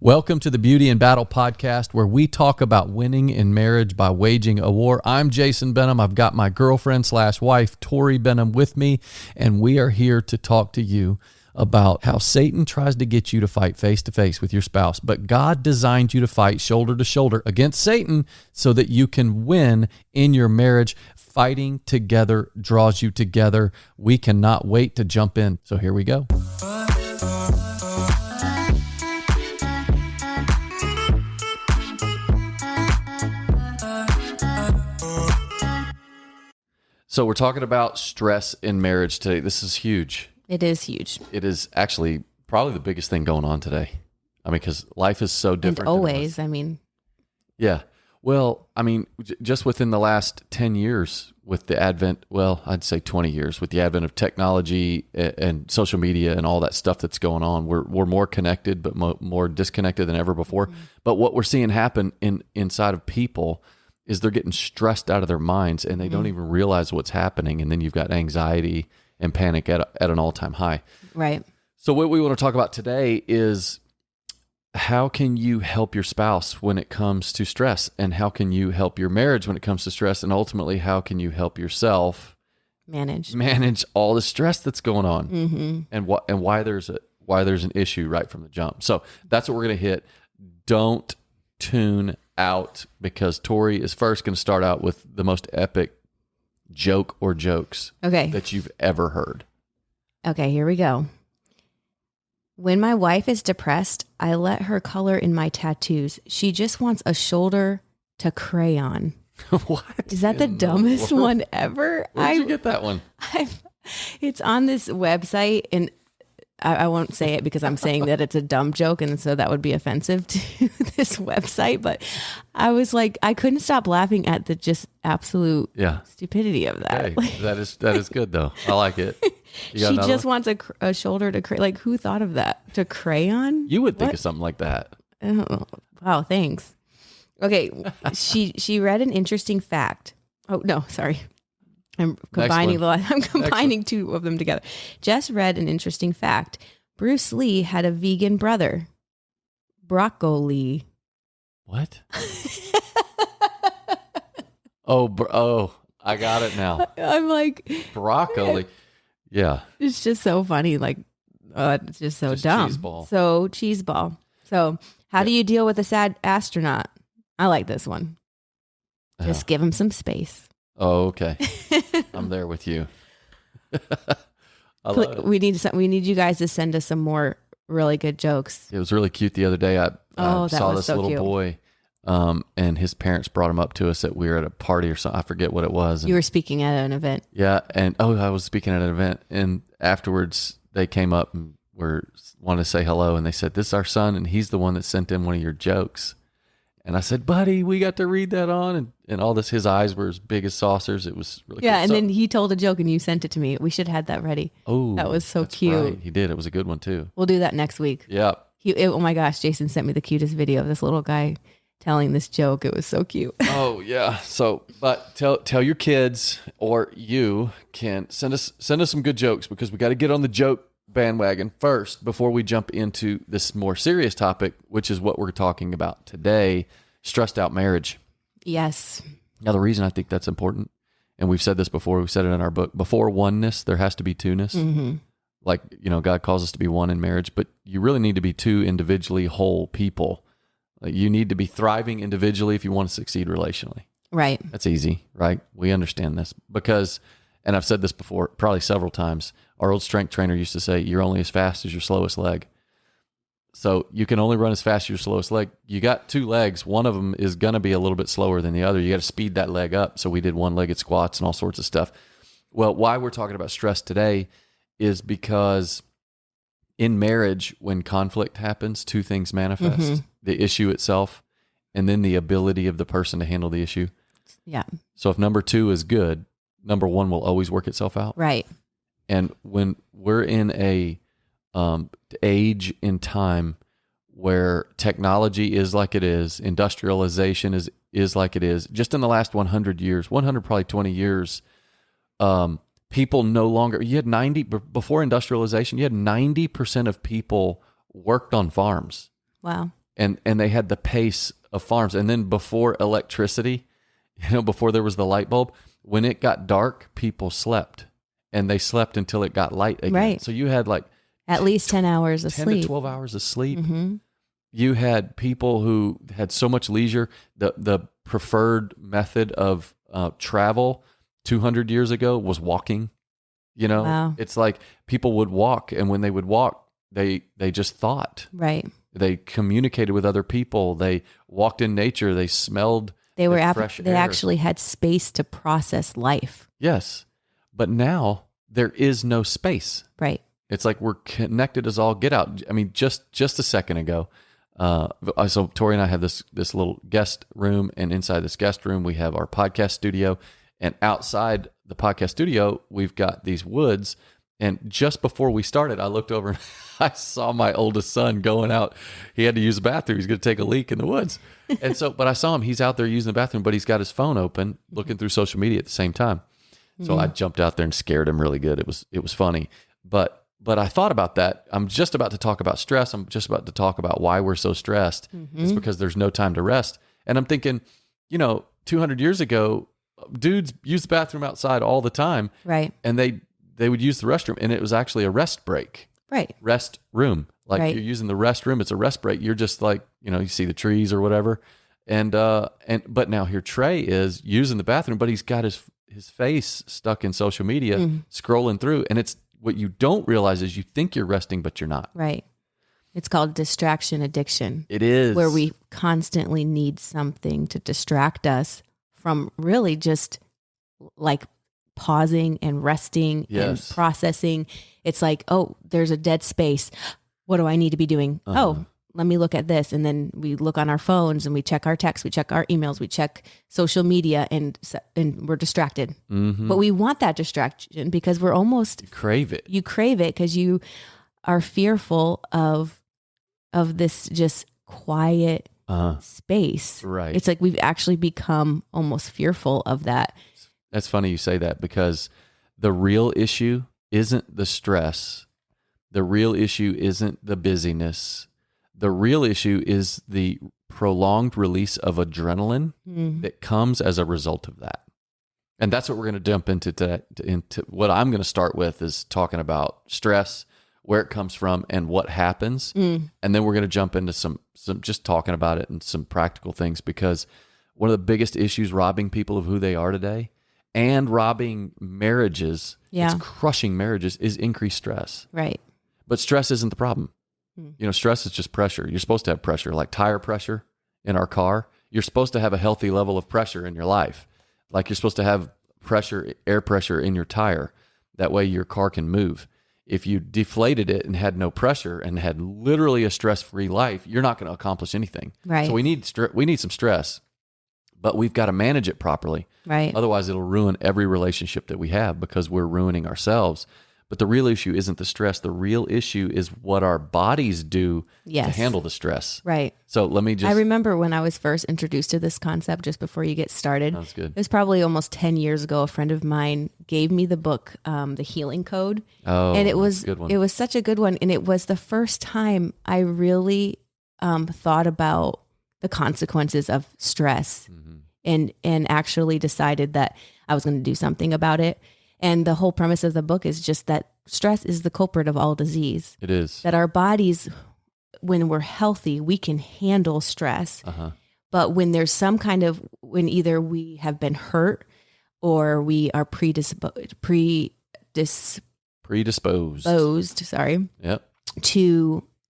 Welcome to the Beauty and Battle podcast, where we talk about winning in marriage by waging a war. I'm Jason Benham. I've got my girlfriend / wife, Tori Benham, with me, and we are here to talk to you about how Satan tries to get you to fight face to face with your spouse, but God designed you to fight shoulder to shoulder against Satan so that you can win in your marriage. Fighting together draws you together. We cannot wait to jump in. So here we go. So we're talking about stress in marriage today. This is huge. It is huge. It is actually probably the biggest thing going on today. I mean, because life is so different. And always, I mean. Yeah. Well, I mean, just within the last 10 years with the advent, well, I'd say 20 years with the advent of technology and social media and all that stuff that's going on, we're more connected, but more disconnected than ever before. Mm-hmm. But what we're seeing happen inside of people is they're getting stressed out of their minds and they don't even realize what's happening. And then you've got anxiety and panic at an all-time high. Right. So what we want to talk about today is how can you help your spouse when it comes to stress, and how can you help your marriage when it comes to stress, and ultimately how can you help yourself manage all the stress that's going on, and why there's an issue right from the jump. So that's what we're going to hit. Don't tune out, because Tori is first going to start out with the most epic joke or jokes that you've ever heard. Okay, here we go. When my wife is depressed, I let her color in my tattoos. She just wants a shoulder to crayon. What? Is that the dumbest one ever? Where did you get that one? It's on this website, and I won't say it because I'm saying that it's a dumb joke, and so that would be offensive to this website. But I was like, I couldn't stop laughing at the just absolute stupidity of that. Okay. That is good though. I like it. She just wants a shoulder to crayon. Like, who thought of that? To crayon? You would think of something like that. Oh, wow, thanks. Okay, she read an interesting fact. Oh no, sorry. I'm combining two of them together. Jess read an interesting fact. Bruce Lee had a vegan brother. Broccoli. What? I got it now. I'm like, broccoli. Yeah. It's just so funny. Like, it's just so dumb. Cheeseball. So how do you deal with a sad astronaut? I like this one. Just give him some space. Oh, okay. I'm there with you. We need you guys to send us some more really good jokes. It was really cute the other day. I saw this little cute boy, and his parents brought him up to us we were at a party or something. I forget what it was. You were speaking at an event. Yeah, and I was speaking at an event, and afterwards they came up and wanted to say hello, and they said, "This is our son, and he's the one that sent in one of your jokes." And I said, "Buddy, we got to read that on," and all this. His eyes were as big as saucers. It was really cool. And then he told a joke and you sent it to me. We should have had that ready. Oh, that was so cute. Right. He did. It was a good one too. We'll do that next week. Yeah. Oh my gosh, Jason sent me the cutest video of this little guy telling this joke. It was so cute. Oh yeah. So, but tell your kids, or you can send us some good jokes, because we got to get on the joke bandwagon first before we jump into this more serious topic, which is what we're talking about today: stressed out marriage. Yes. Now, the reason I think that's important, and we've said this before, we've said it in our book, before oneness, there has to be two-ness. Mm-hmm. Like, God calls us to be one in marriage, but you really need to be two individually whole people. Like, you need to be thriving individually if you want to succeed relationally. Right. That's easy, right? We understand this because, and I've said this before, probably several times, our old strength trainer used to say, you're only as fast as your slowest leg. So you can only run as fast as your slowest leg. You got two legs. One of them is going to be a little bit slower than the other. You got to speed that leg up. So we did one-legged squats and all sorts of stuff. Well, why we're talking about stress today is because in marriage, when conflict happens, two things manifest. Mm-hmm. The issue itself, and then the ability of the person to handle the issue. Yeah. So if number two is good, number one will always work itself out. Right. And when we're in a age in time where technology is like it is, industrialization is like it is, just in the last 100 years, probably 20 years, people no longer, before industrialization, you had 90% of people worked on farms. Wow. and they had the pace of farms. And then before electricity, before there was the light bulb, when it got dark, people slept, and they slept until it got light again. Right. So you had like at least 10 hours of 10 sleep. to 12 hours of sleep. Mm-hmm. You had people who had so much leisure. The preferred method of travel 200 years ago was walking. Wow. It's like people would walk, and when they would walk, they just thought. Right. They communicated with other people. They walked in nature. They smelled fresh air. They actually had space to process life. Yes. But now there is no space. Right. It's like we're connected as all get out. I mean, just a second ago, so Tori and I have this little guest room, and inside this guest room, we have our podcast studio, and outside the podcast studio, we've got these woods. And just before we started, I looked over and I saw my oldest son going out. He had to use the bathroom. He's going to take a leak in the woods. And so, but I saw him, he's out there using the bathroom, but he's got his phone open, looking through social media at the same time. So I jumped out there and scared him really good. It was funny. But I thought about that. I'm just about to talk about stress. I'm just about to talk about why we're so stressed. It's because there's no time to rest. And I'm thinking, 200 years ago, dudes used the bathroom outside all the time. Right. And they would use the restroom, and it was actually a rest break. Right. Rest room. Like right. You're using the restroom. It's a rest break. You're just like, you see the trees or whatever. But now here Trey is using the bathroom, but he's got his face stuck in social media, scrolling through. And it's what you don't realize is you think you're resting, but you're not. Right. It's called distraction addiction. It is. Where we constantly need something to distract us from really just like pausing and resting and processing. It's like, oh, there's a dead space. What do I need to be doing? Oh, let me look at this. And then we look on our phones and we check our texts, we check our emails, we check social media, and we're distracted. But we want that distraction because we're almost... You crave it. You crave it because you are fearful of this just quiet space. Right. It's like we've actually become almost fearful of that. That's funny you say that, because the real issue isn't the stress. The real issue isn't the busyness. The real issue is the prolonged release of adrenaline that comes as a result of that. And that's what we're going to jump into today. Into what I'm going to start with is talking about stress, where it comes from, and what happens. And then we're going to jump into some just talking about it and some practical things, because one of the biggest issues robbing people of who they are today and robbing marriages, it's crushing marriages, is increased stress. Right. But stress isn't the problem. Stress is just pressure. You're supposed to have pressure, like tire pressure in our car. You're supposed to have a healthy level of pressure in your life. Like you're supposed to have air pressure in your tire. That way your car can move. If you deflated it and had no pressure and had literally a stress-free life, you're not going to accomplish anything. Right. So we need some stress, but we've got to manage it properly. Right. Otherwise, it'll ruin every relationship that we have, because we're ruining ourselves. But the real issue isn't the stress. The real issue is what our bodies do to handle the stress. Right. So let me just... I remember when I was first introduced to this concept, just before you get started. That's good. It was probably almost 10 years ago. A friend of mine gave me the book, The Healing Code. Oh, and it was a good one. It was such a good one. And it was the first time I really thought about the consequences of stress and actually decided that I was going to do something about it. And the whole premise of the book is just that stress is the culprit of all disease. It is. That our bodies, when we're healthy, we can handle stress. But when there's some kind of, when either we have been hurt or we are predisposed to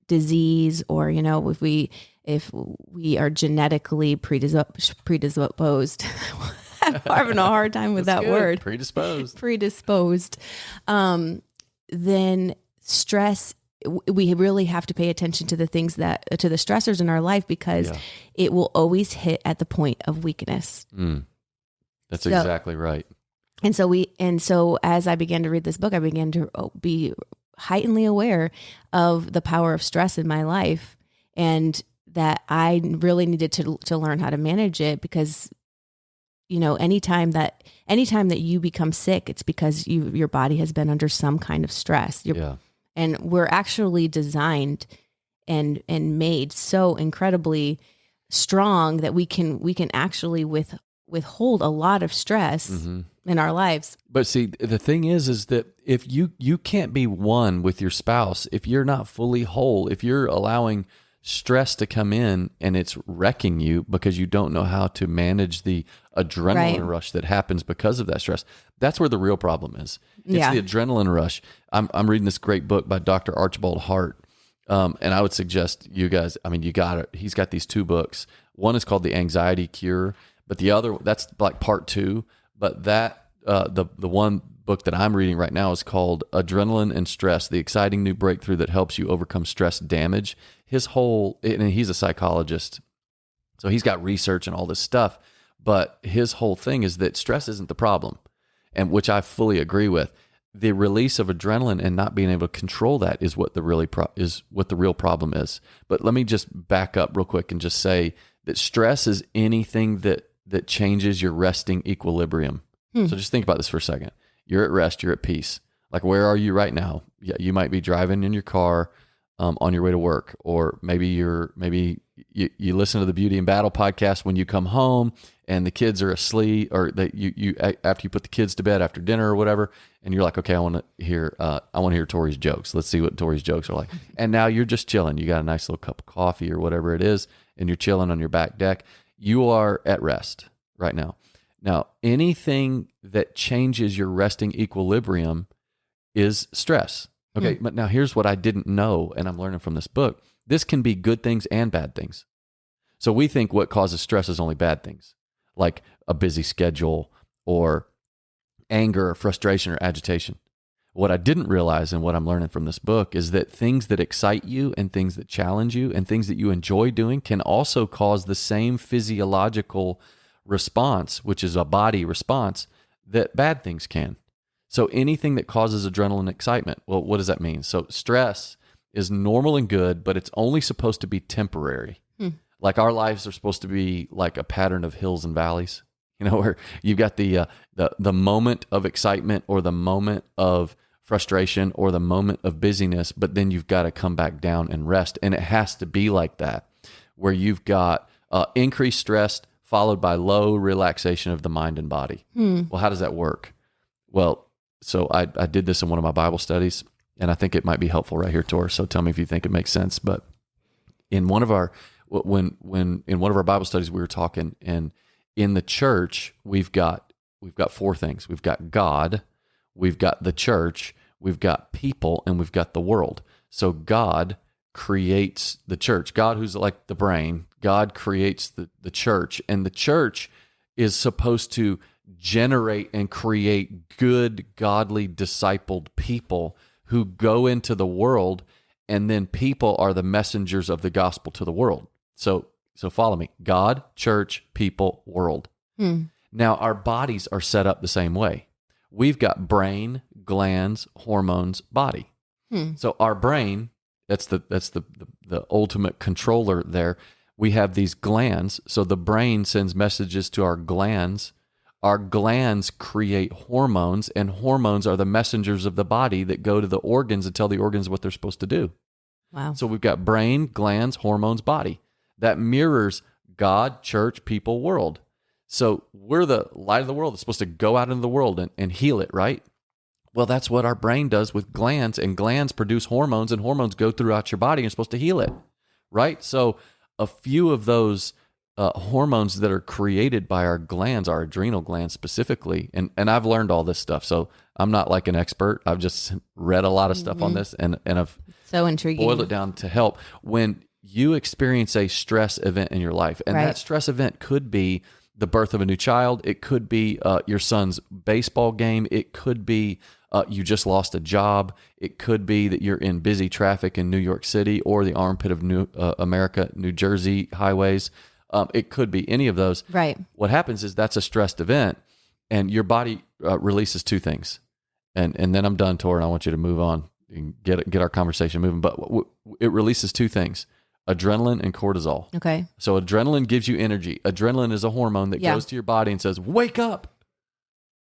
disease, or, if we are genetically predisposed, I'm having a hard time with that word. Predisposed. Then stress, we really have to pay attention to the things to the stressors in our life, because it will always hit at the point of weakness. That's exactly right. And so as I began to read this book, I began to be heightenedly aware of the power of stress in my life, and that I really needed to learn how to manage it, because anytime that you become sick, it's because your body has been under some kind of stress. And we're actually designed and made so incredibly strong that we can actually withhold a lot of stress in our lives. But see, the thing is that if you can't be one with your spouse, if you're not fully whole, if you're allowing stress to come in and it's wrecking you because you don't know how to manage the adrenaline rush that happens because of that stress, that's where the real problem is. It's the adrenaline rush. I'm reading this great book by Dr. Archibald Hart. And I would suggest you guys, I mean, he's got these 2 books. One is called The Anxiety Cure, but the other, that's like part 2. But that, the one book that I'm reading right now is called Adrenaline and Stress, the exciting new breakthrough that helps you overcome stress damage. And he's a psychologist, so he's got research and all this stuff, but his whole thing is that stress isn't the problem, and which I fully agree with. The release of adrenaline and not being able to control that is what the real problem is. But let me just back up real quick and just say that stress is anything that changes your resting equilibrium. So just think about this for a second. You're at rest, you're at peace. Like, where are you right now? Yeah, you might be driving in your car on your way to work, or maybe you listen to the Beauty and Battle podcast when you come home and the kids are asleep, or that you after you put the kids to bed after dinner or whatever, and you're like, okay, I want to hear Tori's jokes. Let's see what Tori's jokes are like. And now you're just chilling. You got a nice little cup of coffee or whatever it is, and you're chilling on your back deck. You are at rest right now. Now, anything that changes your resting equilibrium is stress. Okay, but now here's what I didn't know, and I'm learning from this book. This can be good things and bad things. So we think what causes stress is only bad things, like a busy schedule or anger or frustration or agitation. What I didn't realize, and what I'm learning from this book, is that things that excite you and things that challenge you and things that you enjoy doing can also cause the same physiological response, which is a body response, that bad things can. So anything that causes adrenaline excitement, well, what does that mean? So stress is normal and good, but it's only supposed to be temporary. Like, our lives are supposed to be like a pattern of hills and valleys, where you've got the moment of excitement or the moment of frustration or the moment of busyness, but then you've got to come back down and rest. And it has to be like that, where you've got increased stress followed by low relaxation of the mind and body. Well, how does that work? Well, so I did this in one of my Bible studies, and I think it might be helpful right here, Tor. So tell me if you think it makes sense. But in one of our in one of our Bible studies, we were talking, and in the church, we've got 4 things. We've got God, we've got the church, we've got people, and we've got the world. So God creates the church. God, who's like the brain, God creates the church, and the church is supposed to generate and create good, godly, discipled people who go into the world, and then people are the messengers of the gospel to the world. So follow me. God, church, people, world. Now, our bodies are set up the same way. We've got brain, glands, hormones, body. So our brain, that's the ultimate controller there. We have these glands. So the brain sends messages to our glands. Our glands create hormones, and hormones are the messengers of the body that go to the organs and tell the organs what they're supposed to do. Wow. So we've got brain, glands, hormones, body. That mirrors God, church, people, world. So we're the light of the world that's supposed to go out into the world and heal it, right? Well, that's what our brain does with glands, and glands produce hormones, and hormones go throughout your body and are supposed to heal it, right? So a few of those hormones that are created by our glands, our adrenal glands specifically, and I've learned all this stuff, so I'm not like an expert. I've just read a lot of stuff on this, and I've so intriguing. Boiled it down to help. When you experience a stress event in your life, and that stress event could be the birth of a new child, it could be your son's baseball game, it could be you just lost a job, it could be that you're in busy traffic in New York City or the armpit of New Jersey highways. It could be any of those. Right. What happens is that's a stressed event, and your body releases 2 things. And then I'm done, Tor, and I want you to move on and get our conversation moving. But it releases 2 things: adrenaline and cortisol. Okay. So adrenaline gives you energy. Adrenaline is a hormone that goes to your body and says, "Wake up!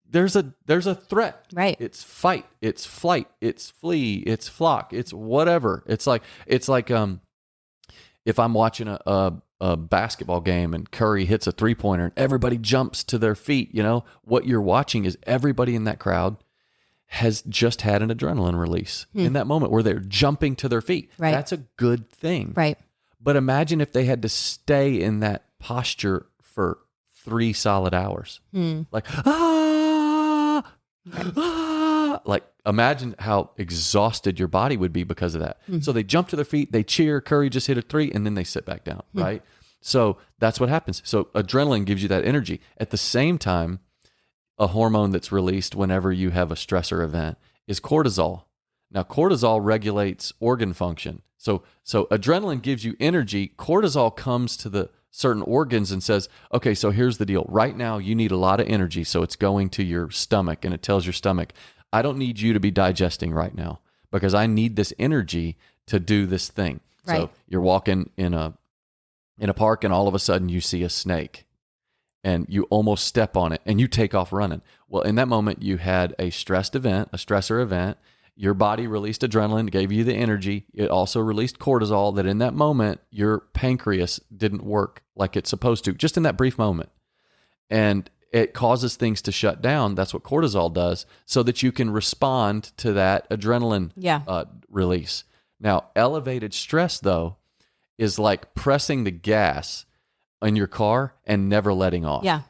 There's a threat. Right. It's fight. It's flight. It's flee. It's flock. It's whatever. It's like if I'm watching a basketball game and Curry hits a 3-pointer and everybody jumps to their feet, what you're watching is everybody in that crowd has just had an adrenaline release in that moment where they're jumping to their feet. Right. That's a good thing. Right. But imagine if they had to stay in that posture for 3 solid hours. Like, like imagine how exhausted your body would be because of that. So they jump to their feet, they cheer, Curry just hit a 3, and then they sit back down, right? So that's what happens. So adrenaline gives you that energy. At the same time, a hormone that's released whenever you have a stressor event is cortisol. Now, cortisol regulates organ function. So adrenaline gives you energy. Cortisol comes to the certain organs and says, okay, so here's the deal. Right now, you need a lot of energy, so it's going to your stomach, and it tells your stomach, I don't need you to be digesting right now because I need this energy to do this thing. Right. So you're walking in a park, and all of a sudden you see a snake, and you almost step on it, and you take off running. Well, in that moment, you had a stressed event, a stressor event. Your body released adrenaline, gave you the energy. It also released cortisol that in that moment, your pancreas didn't work like it's supposed to, just in that brief moment. And it causes things to shut down. That's what cortisol does, so that you can respond to that adrenaline release. Now, elevated stress, though, is like pressing the gas in your car and never letting off. Yeah.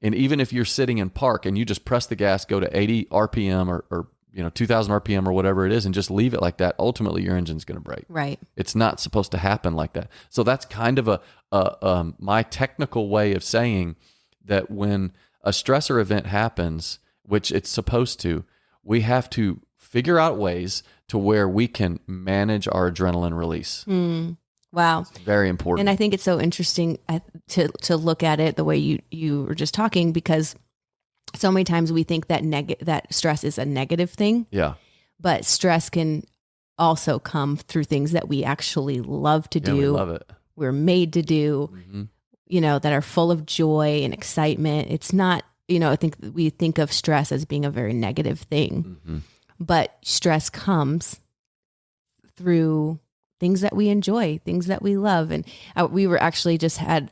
And even if you're sitting in park and you just press the gas, go to 80 RPM or 2,000 RPM or whatever it is, and just leave it like that, ultimately your engine's going to break. Right. It's not supposed to happen like that. So that's kind of my technical way of saying that when a stressor event happens, which it's supposed to, we have to figure out ways to where we can manage our adrenaline release. Wow. It's very important. And I think it's so interesting to look at it the way you were just talking, because so many times we think that that stress is a negative thing. Yeah. But stress can also come through things that we actually love to do. We love it. We're made to do, that are full of joy and excitement. It's not, I think we think of stress as being a very negative thing, but stress comes through things that we enjoy, things that we love. And we were actually just had,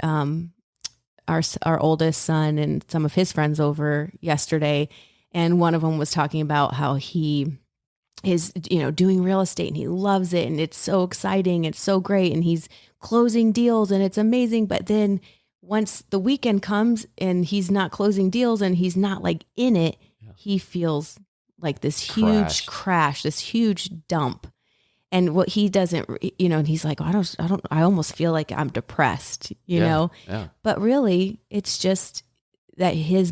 our oldest son and some of his friends over yesterday, and one of them was talking about how he is doing real estate and he loves it and it's so exciting, it's so great, and he's closing deals and it's amazing. But then once the weekend comes and he's not closing deals and he's not like in it, he feels like this huge crash, this huge dump. And what he doesn't, and he's like, I almost feel like I'm depressed, know? Yeah. But really it's just that his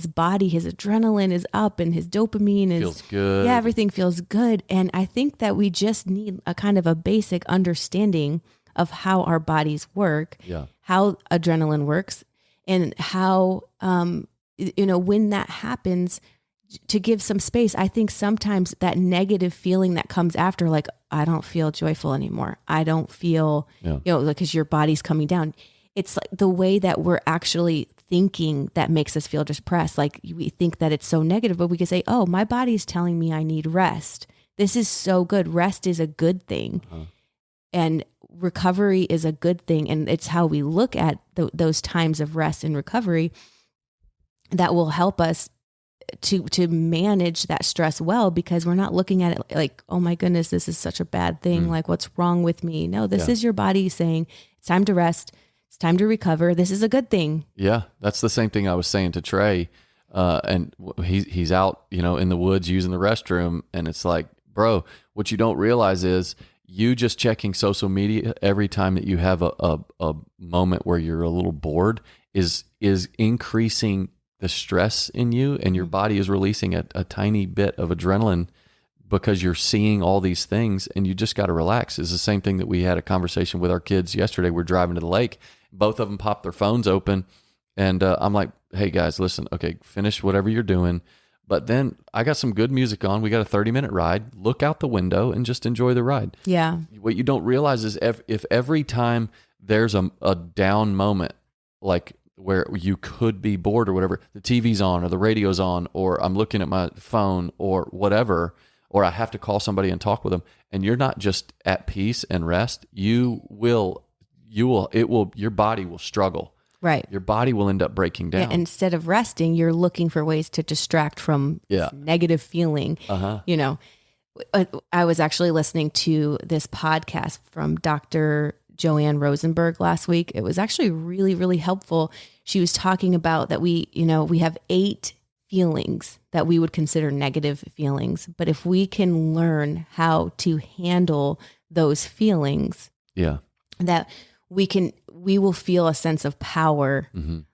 body, his adrenaline is up and his dopamine feels good. Yeah, everything feels good. And I think that we just need a kind of a basic understanding of how our bodies work, how adrenaline works, and how, when that happens, to give some space. I think sometimes that negative feeling that comes after, like, I don't feel joyful anymore, I don't feel, because your body's coming down. It's like the way that we're actually thinking that makes us feel depressed. Like we think that it's so negative, but we can say, oh, my body's telling me I need rest. This is so good. Rest is a good thing. And recovery is a good thing. And it's how we look at those times of rest and recovery that will help us to manage that stress well, because we're not looking at it like, oh my goodness, this is such a bad thing. Like, what's wrong with me? No, this is your body saying it's time to rest. It's time to recover. This is a good thing. Yeah. That's the same thing I was saying to Trey. And he's out, in the woods using the restroom. And it's like, bro, what you don't realize is you just checking social media every time that you have a moment where you're a little bored is increasing the stress in you, and your body is releasing a tiny bit of adrenaline because you're seeing all these things, and you just got to relax. It's the same thing that we had a conversation with our kids yesterday. We're driving to the lake. Both of them popped their phones open, and I'm like, hey guys, listen, okay, finish whatever you're doing. But then I got some good music on. We got a 30-minute ride. Look out the window and just enjoy the ride. Yeah. What you don't realize is if every time there's a down moment, like where you could be bored or whatever, the TV's on or the radio's on, or I'm looking at my phone or whatever, or I have to call somebody and talk with them, and you're not just at peace and rest, your body will struggle. Right. Your body will end up breaking down. Yeah, instead of resting, you're looking for ways to distract from this negative feeling. You know, I was actually listening to this podcast from Dr. Joanne Rosenberg last week. It was actually really, really helpful. She was talking about that we have 8 feelings that we would consider negative feelings. But if we can learn how to handle those feelings, that we will feel a sense of power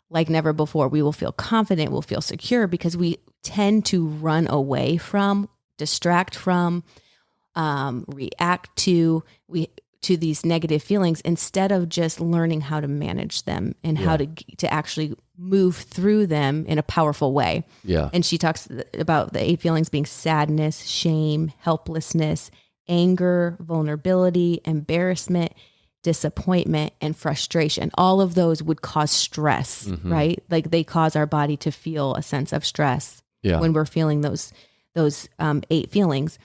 like never before. We will feel confident, we'll feel secure, because we tend to run away from, distract from, react to these negative feelings instead of just learning how to manage them and how to actually move through them in a powerful way. Yeah. And she talks about the 8 feelings being sadness, shame, helplessness, anger, vulnerability, embarrassment, disappointment, and frustration. All of those would cause stress, right? Like they cause our body to feel a sense of stress when we're feeling those 8 feelings.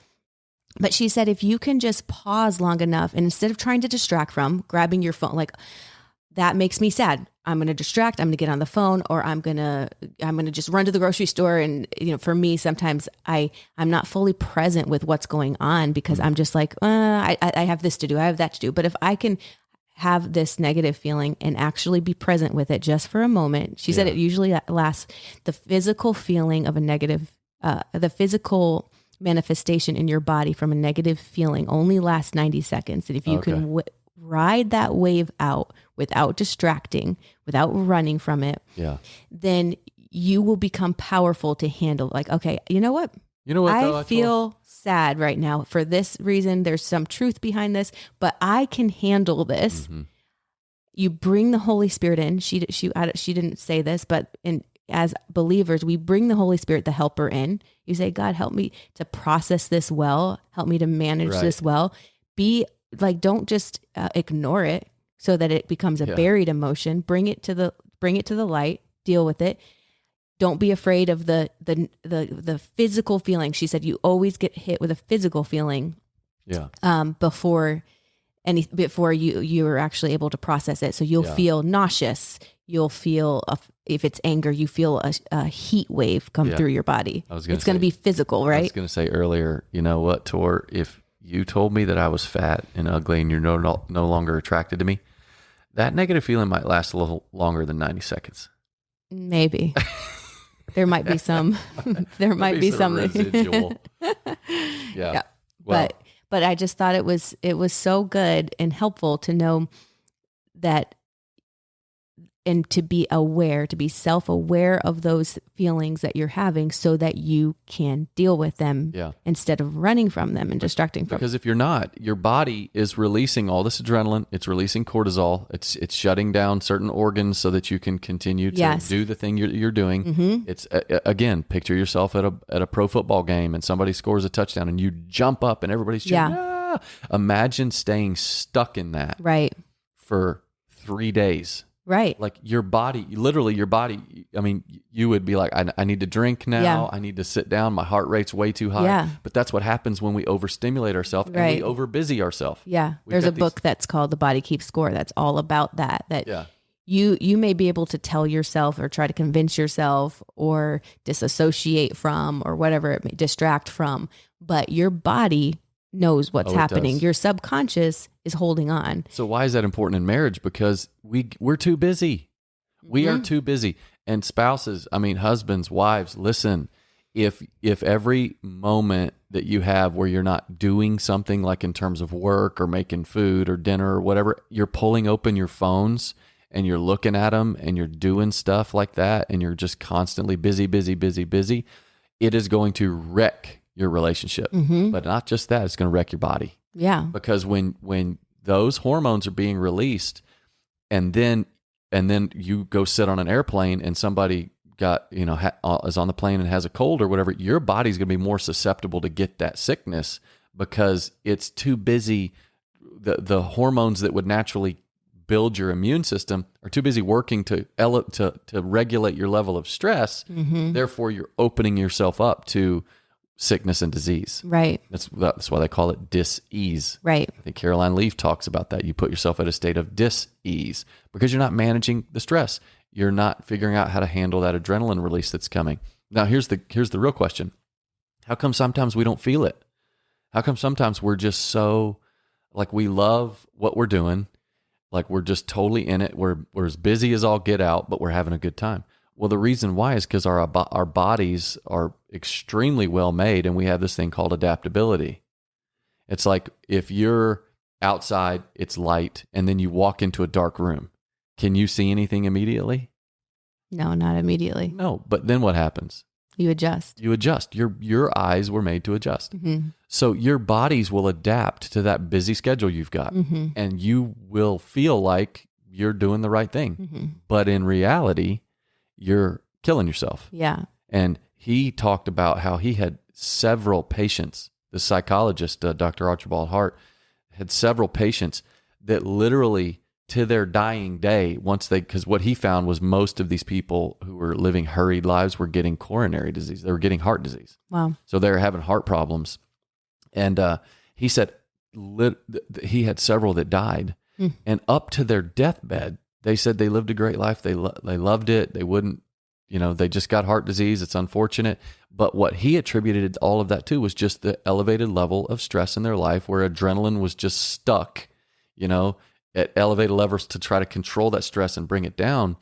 But she said, if you can just pause long enough, and instead of trying to distract from grabbing your phone, like that makes me sad, I'm going to distract, I'm going to get on the phone, or I'm going to just run to the grocery store. And, for me, sometimes I'm not fully present with what's going on because I'm just like, I have this to do, I have that to do. But if I can have this negative feeling and actually be present with it just for a moment, she said it usually lasts, the physical feeling of a negative, the physical manifestation in your body from a negative feeling only lasts 90 seconds. And if you can ride that wave out without distracting, without running from it, then you will become powerful to handle, like, okay, you know what? I feel sad right now for this reason. There's some truth behind this, but I can handle this. You bring the Holy Spirit in. She didn't say this, but as believers, we bring the Holy Spirit, the helper, in. You say, God, help me to process this well. Help me to manage this well. Be like, don't just ignore it so that it becomes a buried emotion. Bring it to the light. Deal with it. Don't be afraid of the physical feeling. She said you always get hit with a physical feeling. Before you are actually able to process it. So you'll feel nauseous. You'll feel if it's anger, you feel a heat wave come through your body. It's going to be physical, right? I was going to say earlier, you know what, Tor, if you told me that I was fat and ugly and you're no longer attracted to me, that negative feeling might last a little longer than 90 seconds. Maybe. There might be some, some residual. Well, but I just thought it was so good and helpful to know that, and to be self-aware of those feelings that you're having so that you can deal with them instead of running from them and distracting from them. Because if you're not, your body is releasing all this adrenaline, it's releasing cortisol, it's shutting down certain organs so that you can continue to do the thing you're doing. It's again, picture yourself at a pro football game and somebody scores a touchdown and you jump up and everybody's cheering. Ah! Imagine staying stuck in that for 3 days. Right. Like your body, I mean, you would be like, I need to drink now. I need to sit down. My heart rate's way too high. Yeah. But that's what happens when we overstimulate ourselves and we overbusy ourselves. Yeah. There's a book that's called The Body Keeps Score. That's all about that. You may be able to tell yourself or try to convince yourself or disassociate from or whatever it may distract from, but your body knows what's happening. Your subconscious is holding on. So why is that important in marriage? Because we're too busy. We are too busy. And spouses, I mean, husbands, wives, listen, if every moment that you have where you're not doing something like in terms of work or making food or dinner or whatever, you're pulling open your phones and you're looking at them and you're doing stuff like that and you're just constantly busy, it is going to wreck your relationship. But not just that, it's going to wreck your body. Yeah. Because when those hormones are being released and then you go sit on an airplane and somebody is on the plane and has a cold or whatever, your body's going to be more susceptible to get that sickness because it's too busy. The hormones that would naturally build your immune system are too busy working to regulate your level of stress. Therefore, you're opening yourself up to sickness and disease. Right. That's why they call it dis-ease. Right. I think Caroline Leaf talks about that. You put yourself at a state of dis-ease because you're not managing the stress. You're not figuring out how to handle that adrenaline release that's coming. Now, here's the real question. How come sometimes we don't feel it? How come sometimes we're just so, like, we love what we're doing, like we're just totally in it. We're as busy as all get out, but we're having a good time. Well, the reason why is because our bodies are extremely well made, and we have this thing called adaptability. It's like if you're outside, it's light, and then you walk into a dark room. Can you see anything immediately? No, not immediately. No, but then what happens? You adjust. You adjust. Your eyes were made to adjust. Mm-hmm. So your bodies will adapt to that busy schedule you've got, mm-hmm. and you will feel like you're doing the right thing. Mm-hmm. But in reality, you're killing yourself. Yeah. And he talked about how he had several patients, the psychologist, Dr. Archibald Hart, had several patients that literally to their dying day, because what he found was most of these people who were living hurried lives were getting coronary disease. They were getting heart disease. Wow. So they were having heart problems. And he said he had several that died. And up to their deathbed, they said they lived a great life. They loved it. They wouldn't, they just got heart disease. It's unfortunate. But what he attributed all of that to was just the elevated level of stress in their life where adrenaline was just stuck, at elevated levels to try to control that stress and bring it down.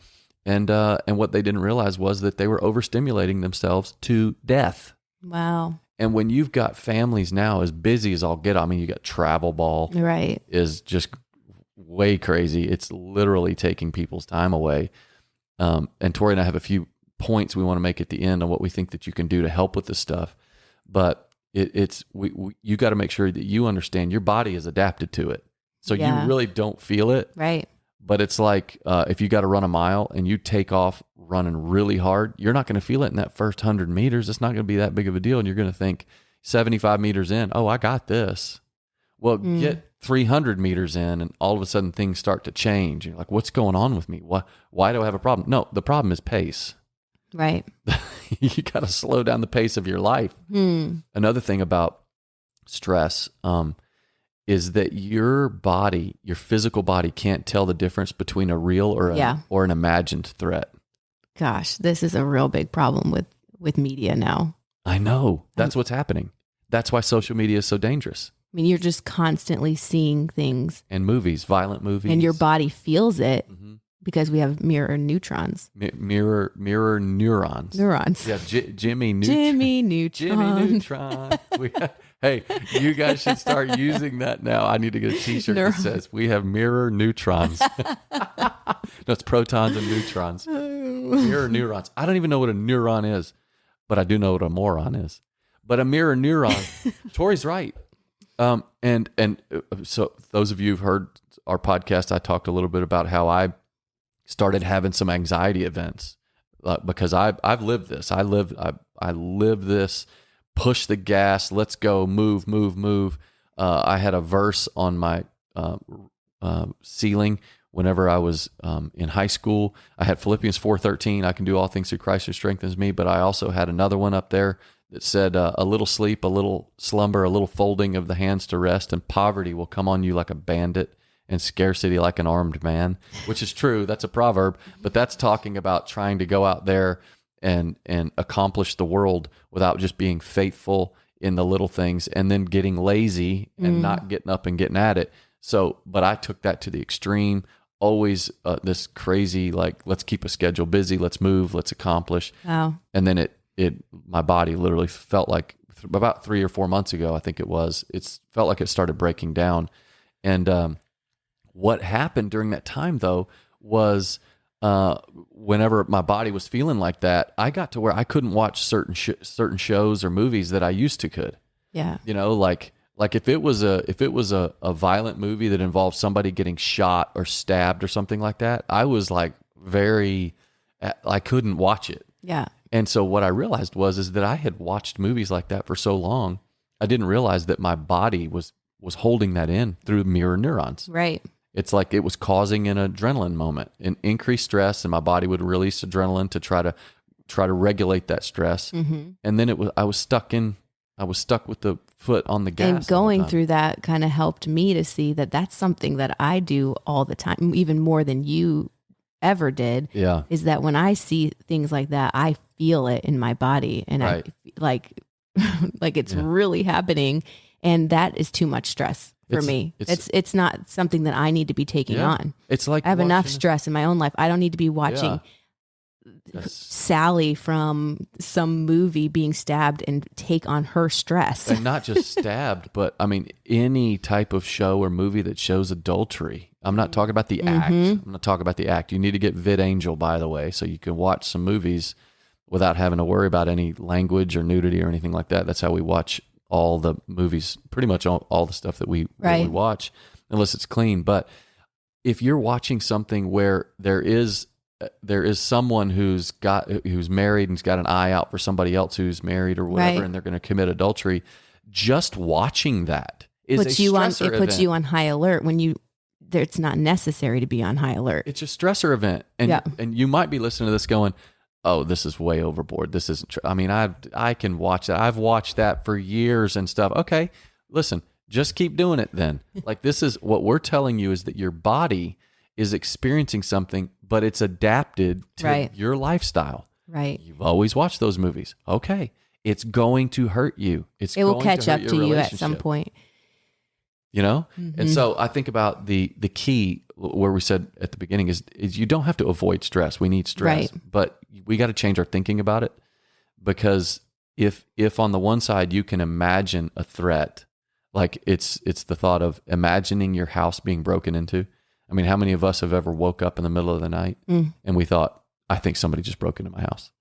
And what they didn't realize was that they were overstimulating themselves to death. Wow. And when you've got families now as busy as all get, I mean, you got travel ball, right, is just way crazy. It's literally taking people's time away. And Tori and I have a few points we want to make at the end on what we think that you can do to help with this stuff. But you got to make sure that you understand your body is adapted to it. So you really don't feel it. Right. But it's like if you got to run a mile and you take off running really hard, you're not going to feel it in that first 100 meters. It's not going to be that big of a deal. And you're going to think 75 meters in, oh, I got this. Well, get 300 meters in and all of a sudden things start to change. You're like, what's going on with me? Why do I have a problem? No, the problem is pace. Right. You got to slow down the pace of your life. Another thing about stress is that your body, your physical body, can't tell the difference between a real or an imagined threat. Gosh, this is a real big problem with media now. I know. That's what's happening. That's why social media is so dangerous. I mean, you're just constantly seeing things. And movies, violent movies. And your body feels it because we have mirror neutrons. Mirror neurons. Neurons. Yeah, Jimmy Neutron. Jimmy Neutron. Hey, you guys should start using that now. I need to get a t-shirt that says, we have mirror neutrons. No, it's protons and neutrons. Mirror neurons. I don't even know what a neuron is, but I do know what a moron is. But a mirror neuron, Tori's right. So those of you who've heard our podcast, I talked a little bit about how I started having some anxiety events because I've lived this. I live this. Push the gas. Let's go. Move. I had a verse on my ceiling whenever I was in high school. I had Philippians 4:13. I can do all things through Christ who strengthens me. But I also had another one up there that said, a little sleep, a little slumber, a little folding of the hands to rest, and poverty will come on you like a bandit, and scarcity like an armed man, which is true. That's a proverb, but that's talking about trying to go out there and accomplish the world without just being faithful in the little things and then getting lazy and not getting up and getting at it. So, but I took that to the extreme, always this crazy, like, let's keep a schedule busy, let's move, let's accomplish. Wow. And then my body literally felt like about 3 or 4 months ago, I think it felt like it started breaking down. And what happened during that time though was whenever my body was feeling like that, I got to where I couldn't watch certain shows or movies that I used to could. Yeah. Like if it was a violent movie that involved somebody getting shot or stabbed or something like that, I was like I couldn't watch it. Yeah. And so what I realized is that I had watched movies like that for so long, I didn't realize that my body was holding that in through mirror neurons. Right. It's like it was causing an adrenaline moment, an increased stress, and my body would release adrenaline to try to regulate that stress. And then I was stuck in I was stuck with the foot on the gas. And going through that kind of helped me to see that that's something that I do all the time, even more than you ever did. Yeah. Is that when I see things like that, I feel it in my body, and Right. I like it's really happening, and that is too much stress for me. It's not something that I need to be taking on. It's like I have enough stress in my own life. I don't need to be watching Sally from some movie being stabbed and take on her stress. And not just stabbed, but I mean, any type of show or movie that shows adultery. I'm not talking about the act. I'm not talking about the act. You need to get VidAngel, by the way, so you can watch some movies without having to worry about any language or nudity or anything like that. That's how we watch all the movies, pretty much all the stuff that we watch, unless it's clean. But if you're watching something where there is someone who's married and's got an eye out for somebody else who's married or whatever, and they're going to commit adultery, just watching that is a stressor event. It puts you on high alert when it's not necessary to be on high alert. It's a stressor event. And you might be listening to this going, oh, this is way overboard. This isn't true. I mean, I can watch that. I've watched that for years and stuff. Okay, listen, just keep doing it then. Like, this is what we're telling you, is that your body is experiencing something, but it's adapted to your lifestyle. Right. You've always watched those movies. Okay. It's going to hurt you. It will catch up to you at some point. You know? And so I think about the key where we said at the beginning is you don't have to avoid stress. We need stress, but we got to change our thinking about it, because if on the one side you can imagine a threat, like it's the thought of imagining your house being broken into. I mean, how many of us have ever woke up in the middle of the night and we thought, I think somebody just broke into my house?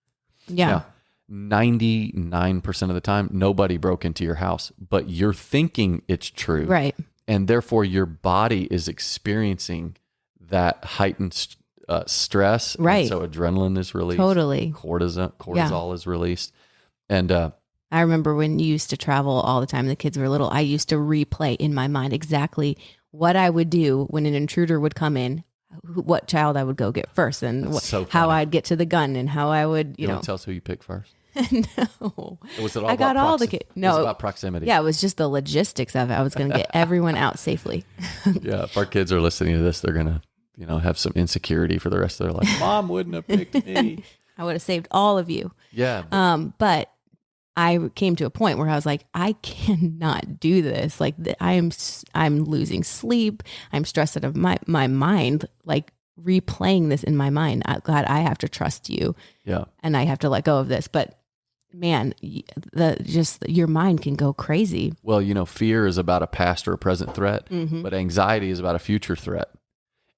Yeah. Now, 99% of the time, nobody broke into your house, but you're thinking it's true. Right. And therefore, your body is experiencing that heightened stress. Right. And so adrenaline is released. Totally. Cortisol is released. And I remember when you used to travel all the time, the kids were little, I used to replay in my mind exactly what I would do when an intruder would come in, what child I would go get first, and how I'd get to the gun, and how I would, you want to tell us who you picked first? No. Was it all I got all the kids. No. It was about proximity. Yeah, it was just the logistics of it. I was going to get everyone out safely. Yeah, if our kids are listening to this, they're going to, have some insecurity for the rest of their life. Mom wouldn't have picked me. I would have saved all of you. Yeah. But I came to a point where I was like, I cannot do this. Like, I'm losing sleep. I'm stressed out of my mind, like replaying this in my mind. God, I have to trust you. Yeah. And I have to let go of this. But man, your mind can go crazy. Well, fear is about a past or a present threat, but anxiety is about a future threat.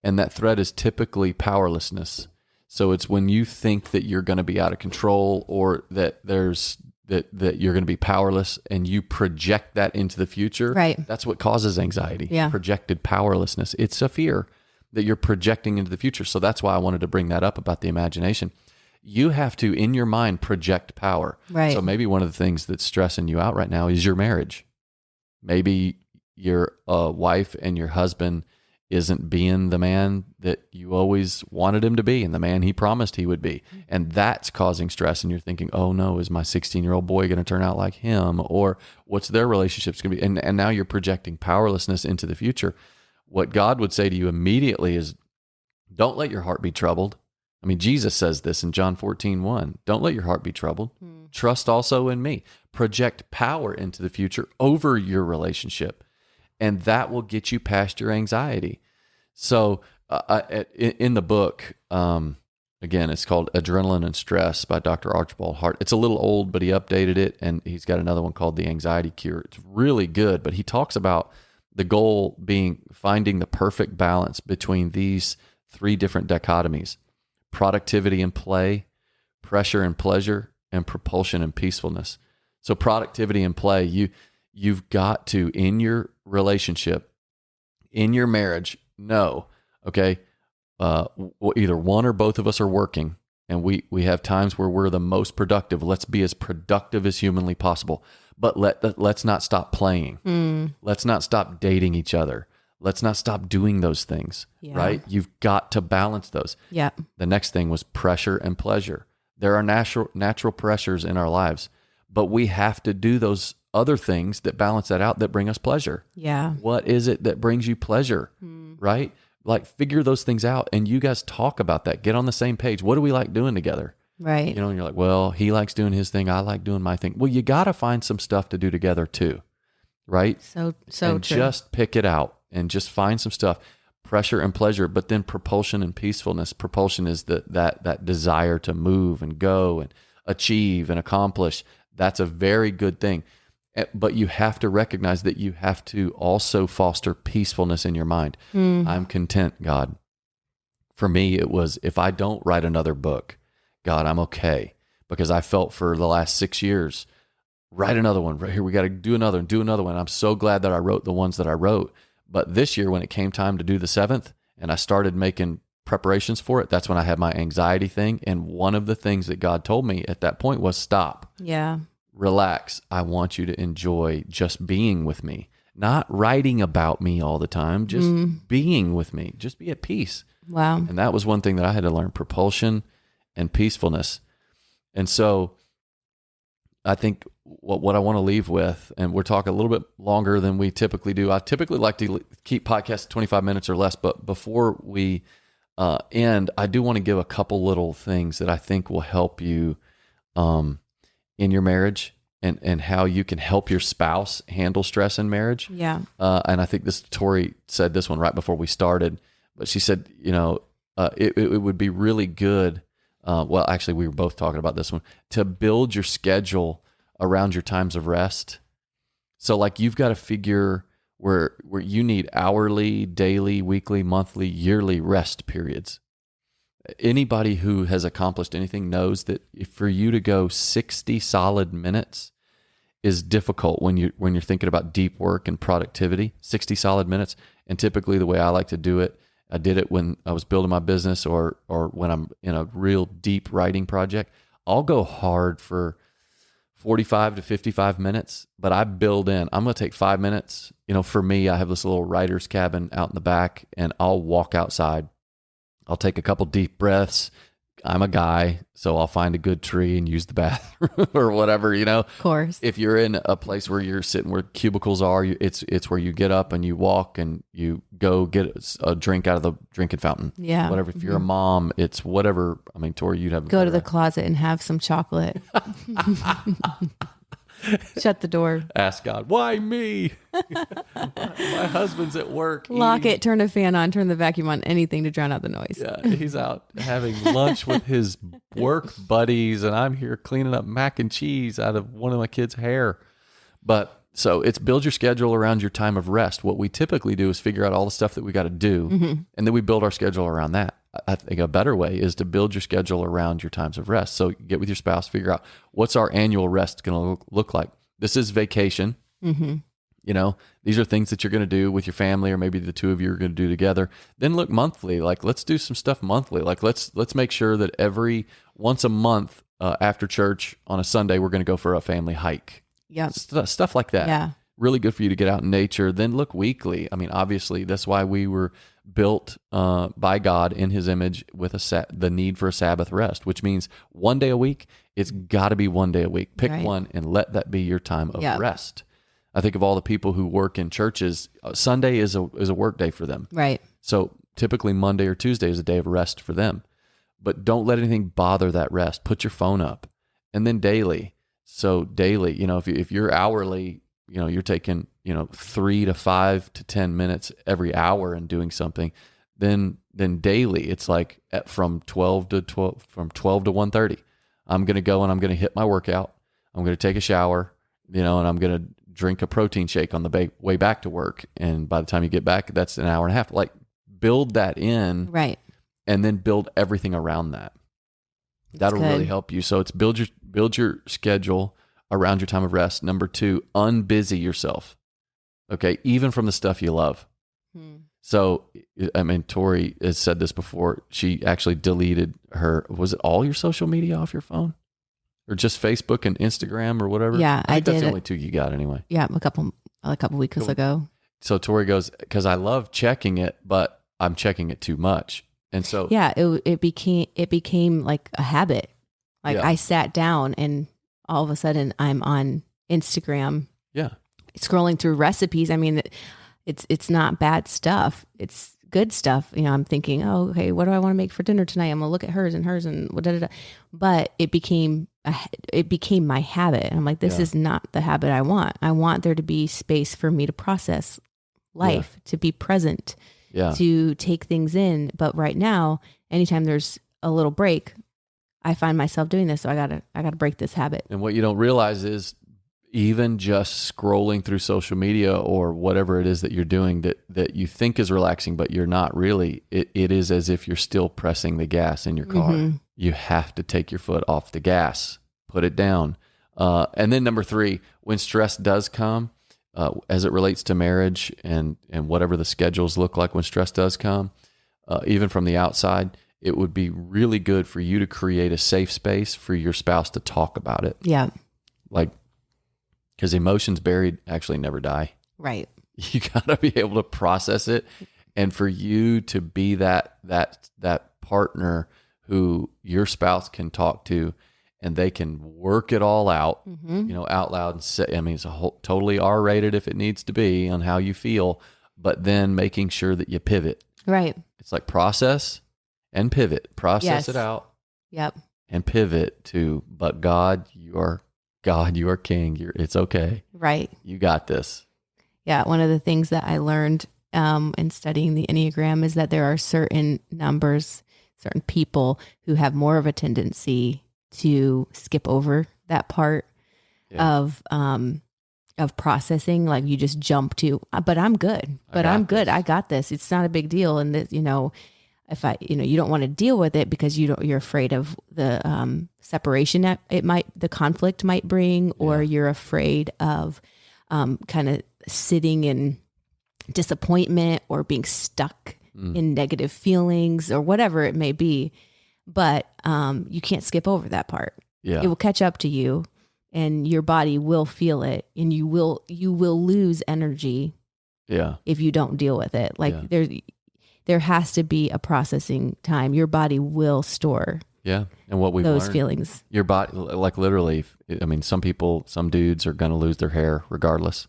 And that threat is typically powerlessness. So it's when you think that you're going to be out of control, or that that you're going to be powerless, and you project that into the future. Right. That's what causes anxiety. Yeah. Projected powerlessness. It's a fear that you're projecting into the future. So that's why I wanted to bring that up about the imagination. You have to, in your mind, project power. Right. So maybe one of the things that's stressing you out right now is your marriage. Maybe your wife and your husband isn't being the man that you always wanted him to be, and the man he promised he would be. And that's causing stress. And you're thinking, oh no, is my 16-year-old boy going to turn out like him? Or what's their relationship's going to be? And now you're projecting powerlessness into the future. What God would say to you immediately is, don't let your heart be troubled. I mean, Jesus says this in John 14:1. Don't let your heart be troubled. Trust also in me. Project power into the future over your relationship, and that will get you past your anxiety. So in the book, again, it's called Adrenaline and Stress by Dr. Archibald Hart. It's a little old, but he updated it, and he's got another one called The Anxiety Cure. It's really good, but he talks about the goal being finding the perfect balance between these three different dichotomies: productivity and play, pressure and pleasure, and propulsion and peacefulness. So productivity and play, you've got to, in your relationship, in your marriage, know, okay, either one or both of us are working, and we have times where we're the most productive. Let's be as productive as humanly possible, but let's not stop playing. Let's not stop dating each other. Let's not stop doing those things, right? You've got to balance those. Yeah. The next thing was pressure and pleasure. There are natural pressures in our lives, but we have to do those other things that balance that out that bring us pleasure. Yeah. What is it that brings you pleasure? Right? Like figure those things out and you guys talk about that. Get on the same page. What do we like doing together? Right. You know, and you're like, well, he likes doing his thing. I like doing my thing. Well, you got to find some stuff to do together too. Right? So and true. Just pick it out and just find some stuff. Pressure and pleasure, but then propulsion and peacefulness. Propulsion is that desire to move and go and achieve and accomplish. That's a very good thing. But you have to recognize that you have to also foster peacefulness in your mind. I'm content, God. For me, it was, if I don't write another book, God, I'm okay. Because I felt for the last 6 years, write another one. Right here, we got to do another one. I'm so glad that I wrote the ones that I wrote. But this year, when it came time to do the 7th, and I started making preparations for it, that's when I had my anxiety thing. And one of the things that God told me at that point was stop. Yeah. Relax. I want you to enjoy just being with me, not writing about me all the time, just being with me, just be at peace. Wow. And that was one thing that I had to learn, propulsion and peacefulness. And so I think what I want to leave with, and we're talking a little bit longer than we typically do. I typically like to keep podcasts 25 minutes or less, but before we end, I do want to give a couple little things that I think will help you in your marriage and how you can help your spouse handle stress in marriage. Yeah. And I think Tori said this one right before we started, but she said, it would be really good. Well, actually, we were both talking about this one, to build your schedule around your times of rest. So like you've got to figure where you need hourly, daily, weekly, monthly, yearly rest periods. Anybody who has accomplished anything knows that for you to go 60 solid minutes is difficult when you're thinking about deep work and productivity. 60 solid minutes. And typically the way I like to do it, I did it when I was building my business or when I'm in a real deep writing project. I'll go hard for 45 to 55 minutes, but I build in, I'm going to take 5 minutes. For me, I have this little writer's cabin out in the back, and I'll walk outside. I'll take a couple deep breaths. I'm a guy, so I'll find a good tree and use the bathroom or whatever, Of course. If you're in a place where you're sitting where cubicles are, it's where you get up and you walk and you go get a drink out of the drinking fountain. Yeah. Whatever. If you're a mom, it's whatever. I mean, Tori, you'd have... Go to the closet and have some chocolate. Shut the door. Ask God, why me? My husband's at work. Lock it, turn the fan on, turn the vacuum on, anything to drown out the noise. Yeah, he's out having lunch with his work buddies, and I'm here cleaning up mac and cheese out of one of my kids' hair. But so it's build your schedule around your time of rest. What we typically do is figure out all the stuff that we got to do, and then we build our schedule around that. I think a better way is to build your schedule around your times of rest. So get with your spouse, figure out what's our annual rest going to look like. This is vacation. These are things that you're going to do with your family, or maybe the two of you are going to do together. Then look monthly, like let's do some stuff monthly. Like let's make sure that once a month after church on a Sunday, we're going to go for a family hike. Yeah. Stuff like that. Yeah. Really good for you to get out in nature. Then look weekly. I mean, obviously that's why we were built by God in his image with the need for a Sabbath rest, which means one day a week. It's got to be one day a week. Pick one and let that be your time of rest. I think of all the people who work in churches, Sunday is a work day for them. Right. So typically Monday or Tuesday is a day of rest for them. But don't let anything bother that rest. Put your phone up. And then daily. So daily, if you're hourly, you're taking, 3 to 5 to 10 minutes every hour and doing something, then daily it's like from 12 to 1:30, I'm going to go and I'm going to hit my workout. I'm going to take a shower, and I'm going to drink a protein shake on the way back to work. And by the time you get back, that's an hour and a half. Like build that in. Right. And then build everything around that. That'll really help you. So it's build your schedule around your time of rest. Number 2, unbusy yourself. Okay. Even from the stuff you love. So, I mean, Tori has said this before. She actually deleted was it all your social media off your phone? Or just Facebook and Instagram or whatever? Yeah, I did. That's the only 2 you got anyway. Yeah, a couple weeks ago. So Tori goes, because I love checking it, but I'm checking it too much. And so it became like a habit. Like I sat down and all of a sudden I'm on Instagram Yeah. Scrolling through recipes. I mean, it's not bad stuff. It's good stuff. I'm thinking, oh, okay, what do I want to make for dinner tonight? I'm gonna look at hers and da, da, da. But it became my habit. And I'm like, this is not the habit I want. I want there to be space for me to process life, to be present, to take things in. But right now, anytime there's a little break, I find myself doing this. So I gotta break this habit. And what you don't realize is even just scrolling through social media or whatever it is that you're doing that you think is relaxing, but you're not really, it is as if you're still pressing the gas in your car. Mm-hmm. You have to take your foot off the gas, put it down. And then number 3, when stress does come, as it relates to marriage and whatever the schedules look like when stress does come, even from the outside, it would be really good for you to create a safe space for your spouse to talk about it. Yeah. Because emotions buried actually never die. Right. You got to be able to process it. And for you to be that partner who your spouse can talk to and they can work it all out, out loud and say, it's totally R-rated if it needs to be on how you feel, but then making sure that you pivot. Right. It's like process and pivot. Process it out. Yep. And pivot to, but God, you are king. It's okay. Right. You got this. Yeah. One of the things that I learned in studying the Enneagram is that there are certain numbers, certain people who have more of a tendency to skip over that part of processing. Like you just jump to, but I'm good. I got this. It's not a big deal. And that, if you don't want to deal with it because you're afraid of the separation that the conflict might bring, or you're afraid of kind of sitting in disappointment or being stuck in negative feelings or whatever it may be. But you can't skip over that part. Yeah. It will catch up to you and your body will feel it, and you will lose energy if you don't deal with it. There has to be a processing time. Your body will store and what we've those learned, feelings. Your body, like literally, some dudes are going to lose their hair regardless.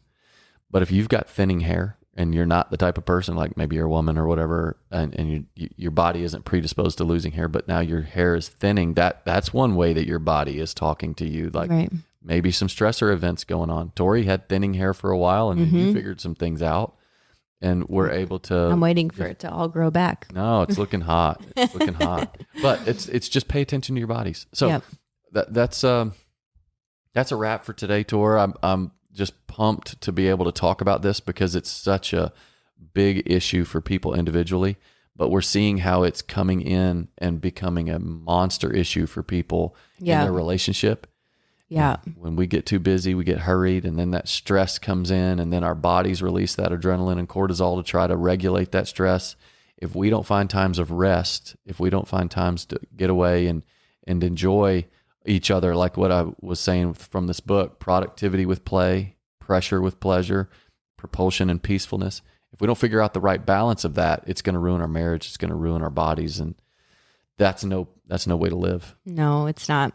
But if you've got thinning hair and you're not the type of person, like maybe you're a woman or whatever, and your body isn't predisposed to losing hair, but now your hair is thinning, that's one way that your body is talking to you. Like maybe some stressor events going on. Tori had thinning hair for a while, and you figured some things out. And we're able to. I'm waiting for it to all grow back. No, it's looking hot. It's looking hot. But it's just pay attention to your bodies. So that's a wrap for today, Tor. I'm just pumped to be able to talk about this because it's such a big issue for people individually. But we're seeing how it's coming in and becoming a monster issue for people in their relationship. Yeah. When we get too busy, we get hurried, and then that stress comes in, and then our bodies release that adrenaline and cortisol to try to regulate that stress. If we don't find times of rest, if we don't find times to get away and enjoy each other, like what I was saying from this book, productivity with play, pressure with pleasure, propulsion and peacefulness. If we don't figure out the right balance of that, it's going to ruin our marriage. It's going to ruin our bodies. And that's no way to live. No, it's not.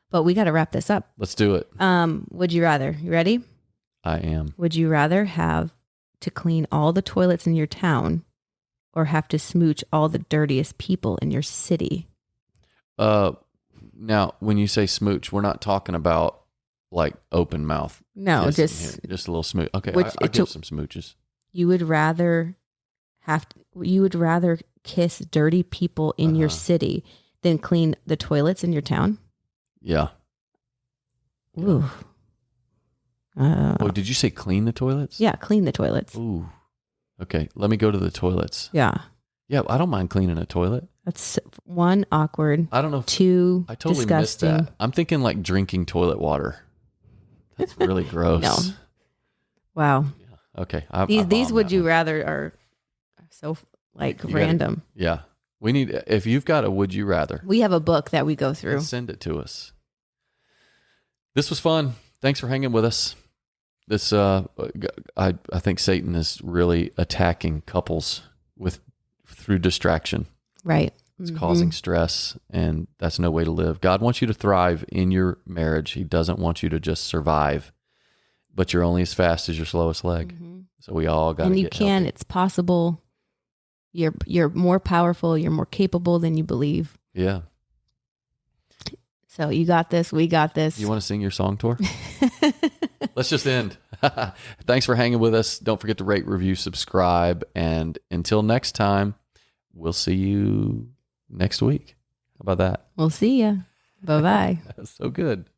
But we got to wrap this up. Let's do it. Would you rather? You ready? I am. Would you rather have to clean all the toilets in your town or have to smooch all the dirtiest people in your city? Now, when you say smooch, we're not talking about like open mouth. No, just a little smooch. Okay, I'll give some smooches. You would rather kiss dirty people in your city than clean the toilets in your town? Yeah. Ooh. Did you say clean the toilets? Yeah, clean the toilets. Ooh. Okay, let me go to the toilets. Yeah. Yeah, I don't mind cleaning a toilet. That's one, awkward. I don't know. Two, I totally disgusting. missed that. I'm thinking like drinking toilet water. That's really gross. No. Wow. Yeah. Okay. These would you rather are so like random. Yeah. We need, if you've got a would you rather. We have a book that we go through. Send it to us. This was fun. Thanks for hanging with us. This, I think Satan is really attacking couples through distraction. Right. It's causing stress, and that's no way to live. God wants you to thrive in your marriage. He doesn't want you to just survive. but you're only as fast as your slowest leg. Mm-hmm. So we all got to and you get can. healthy. It's possible. You're more powerful. You're more capable than you believe. Yeah. So you got this. We got this. You want to sing your song, Tor? Let's just end. Thanks for hanging with us. Don't forget to rate, review, subscribe. And until next time, we'll see you next week. How about that? We'll see ya. Bye-bye. That's so good.